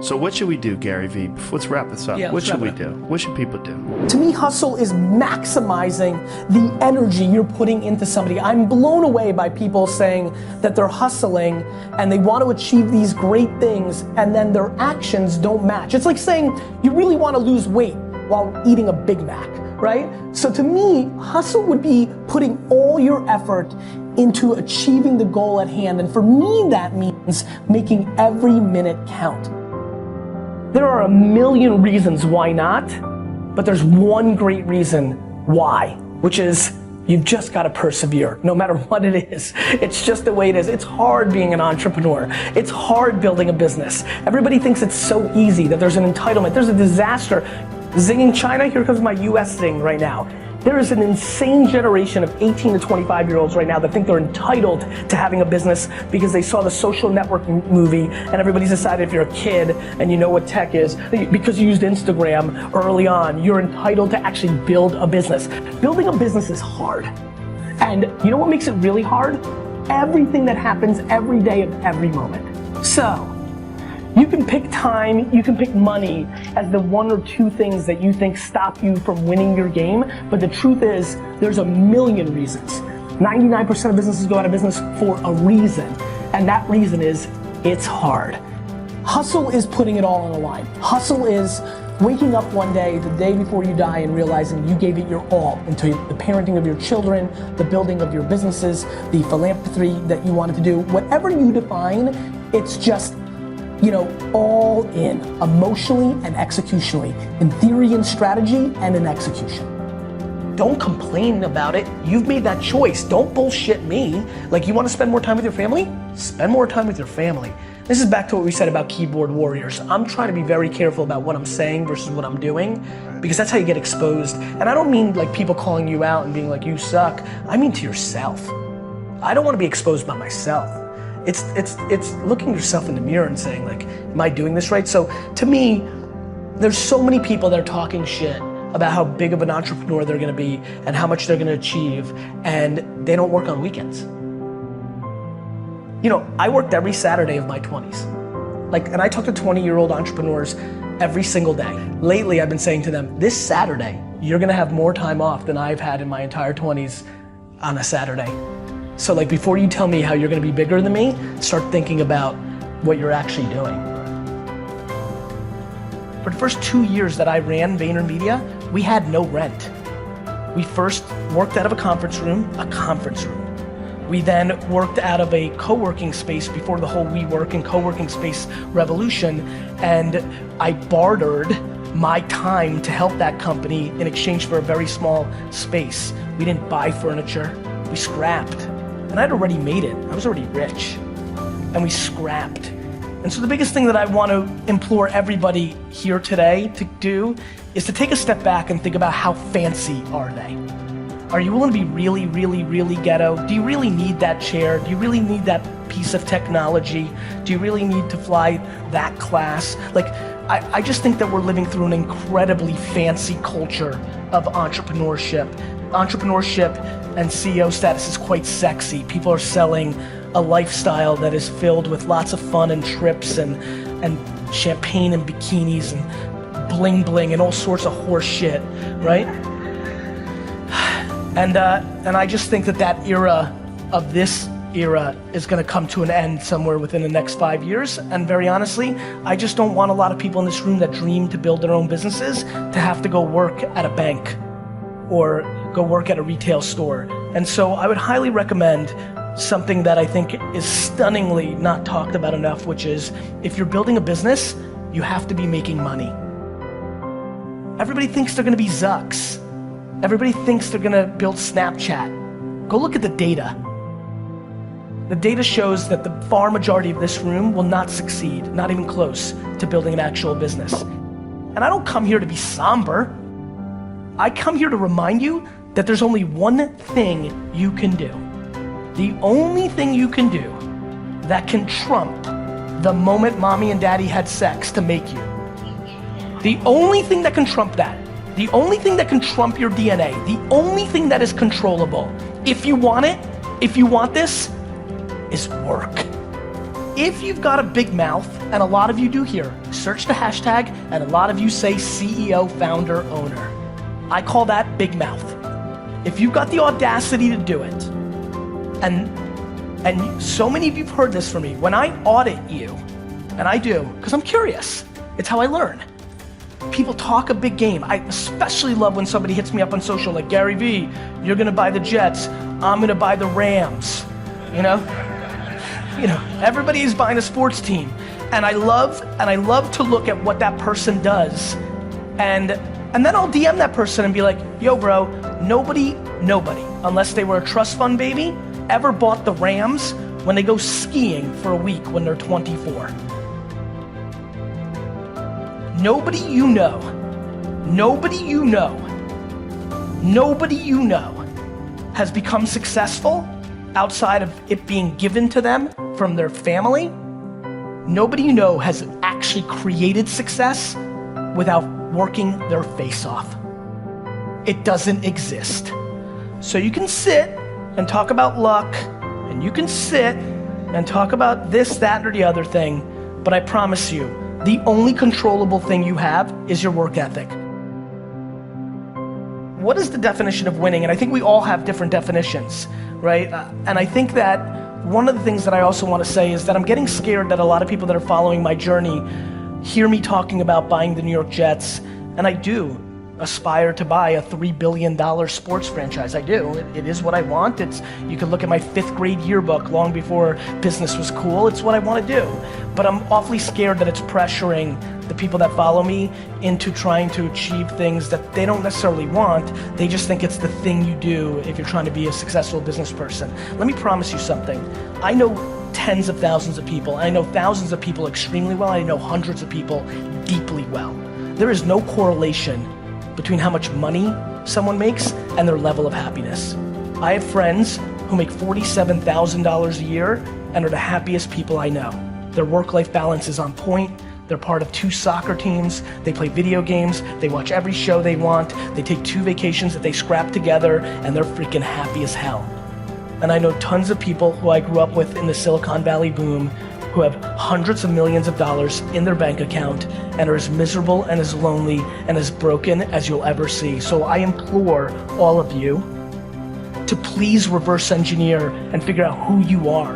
So what should we do, Gary Vee? Let's wrap this up. Yeah, what should we do? What should people do? To me, hustle is maximizing the energy you're putting into somebody. I'm blown away by people saying that they're hustling and they want to achieve these great things and then their actions don't match. It's like saying you really want to lose weight while eating a Big Mac, right? So to me, hustle would be putting all your effort into achieving the goal at hand. And for me, that means making every minute count. There are a million reasons why not, but there's one great reason why, which is you've just got to persevere, no matter what it is. It's just the way it is. It's hard being an entrepreneur. It's hard building a business. Everybody thinks it's so easy, that there's an entitlement. There's a disaster. Zinging China, here comes my US zing right now. There is an insane generation of 18 to 25-year-olds right now that think they're entitled to having a business because they saw the Social Network movie and everybody's decided if you're a kid and you know what tech is, because you used Instagram early on, you're entitled to actually build a business. Building a business is hard. And you know what makes it really hard? Everything that happens every day of every moment. So, you can pick time, you can pick money as the one or two things that you think stop you from winning your game, but the truth is, there's a million reasons. 99% of businesses go out of business for a reason, and that reason is, it's hard. Hustle is putting it all on the line. Hustle is waking up one day, the day before you die, and realizing you gave it your all into the parenting of your children, the building of your businesses, the philanthropy that you wanted to do. Whatever you define, it's just, you know, all in, emotionally and executionally, in theory and strategy and in execution. Don't complain about it. You've made that choice. Don't bullshit me. Like, you want to spend more time with your family? Spend more time with your family. This is back to what we said about keyboard warriors. I'm trying to be very careful about what I'm saying versus what I'm doing, because that's how you get exposed. And I don't mean like people calling you out and being like, you suck. I mean to yourself. I don't want to be exposed by myself. It's looking yourself in the mirror and saying like, am I doing this right? So to me, there's so many people that are talking shit about how big of an entrepreneur they're gonna be and how much they're gonna achieve, and they don't work on weekends. You know, I worked every Saturday of my 20s. Like, and I talk to 20-year-old entrepreneurs every single day. Lately, I've been saying to them, this Saturday, you're gonna have more time off than I've had in my entire 20s on a Saturday. So like, before you tell me how you're gonna be bigger than me, start thinking about what you're actually doing. For the first 2 years that I ran VaynerMedia, we had no rent. We first worked out of a conference room. We then worked out of a co-working space before the whole WeWork and co-working space revolution, and I bartered my time to help that company in exchange for a very small space. We didn't buy furniture, we scrapped. And I'd already made it, I was already rich. And we scrapped. And so the biggest thing that I want to implore everybody here today to do is to take a step back and think about how fancy are they? Are you willing to be really, really, really ghetto? Do you really need that chair? Do you really need that piece of technology? Do you really need to fly that class? Like, I just think that we're living through an incredibly fancy culture of entrepreneurship. Entrepreneurship and CEO status is quite sexy. People are selling a lifestyle that is filled with lots of fun and trips and champagne and bikinis and bling bling and all sorts of horse shit, right? And I just think that era of this era is gonna come to an end somewhere within the next 5 years. And very honestly, I just don't want a lot of people in this room that dream to build their own businesses to have to go work at a bank or go work at a retail store. And so I would highly recommend something that I think is stunningly not talked about enough, which is, if you're building a business, you have to be making money. Everybody thinks they're gonna be Zucks. Everybody thinks they're gonna build Snapchat. Go look at the data. The data shows that the far majority of this room will not succeed, not even close to building an actual business. And I don't come here to be somber. I come here to remind you that there's only one thing you can do. The only thing you can do that can trump the moment mommy and daddy had sex to make you. The only thing that can trump that, the only thing that can trump your DNA, the only thing that is controllable, if you want it, if you want this, is work. if you've got a big mouth, and a lot of you do here, search the hashtag, and a lot of you say CEO, founder, owner. I call that big mouth. If you've got the audacity to do it, and so many of you've heard this from me, when I audit you, and I do, because I'm curious, it's how I learn. People talk a big game. I especially love when somebody hits me up on social like, Gary V, you're gonna buy the Jets, I'm gonna buy the Rams, you know? Everybody is buying a sports team. And I love to look at what that person does. And then I'll DM that person and be like, yo bro, nobody, unless they were a trust fund baby, ever bought the Rams when they go skiing for a week when they're 24. Nobody you know has become successful outside of it being given to them from their family. Nobody you know has actually created success without working their face off. It doesn't exist. So you can sit and talk about luck, and you can sit and talk about this, that, or the other thing, but I promise you, the only controllable thing you have is your work ethic. What is the definition of winning? And I think we all have different definitions, right? And I think that one of the things that I also want to say is that I'm getting scared that a lot of people that are following my journey hear me talking about buying the New York Jets, and I do aspire to buy a $3 billion sports franchise. I do. It is what I want. You can look at my 5th grade yearbook long before business was cool. It's what I want to do. But I'm awfully scared that it's pressuring the people that follow me into trying to achieve things that they don't necessarily want. They just think it's the thing you do if you're trying to be a successful business person. Let me promise you something. I know tens of thousands of people. I know thousands of people extremely well. I know hundreds of people deeply well. There is no correlation between how much money someone makes and their level of happiness. I have friends who make $47,000 a year and are the happiest people I know. Their work-life balance is on point. They're part of 2 soccer teams. They play video games. They watch every show they want. They take 2 vacations that they scrap together, and they're freaking happy as hell. And I know tons of people who I grew up with in the Silicon Valley boom who have hundreds of millions of dollars in their bank account and are as miserable and as lonely and as broken as you'll ever see. So I implore all of you to please reverse engineer and figure out who you are.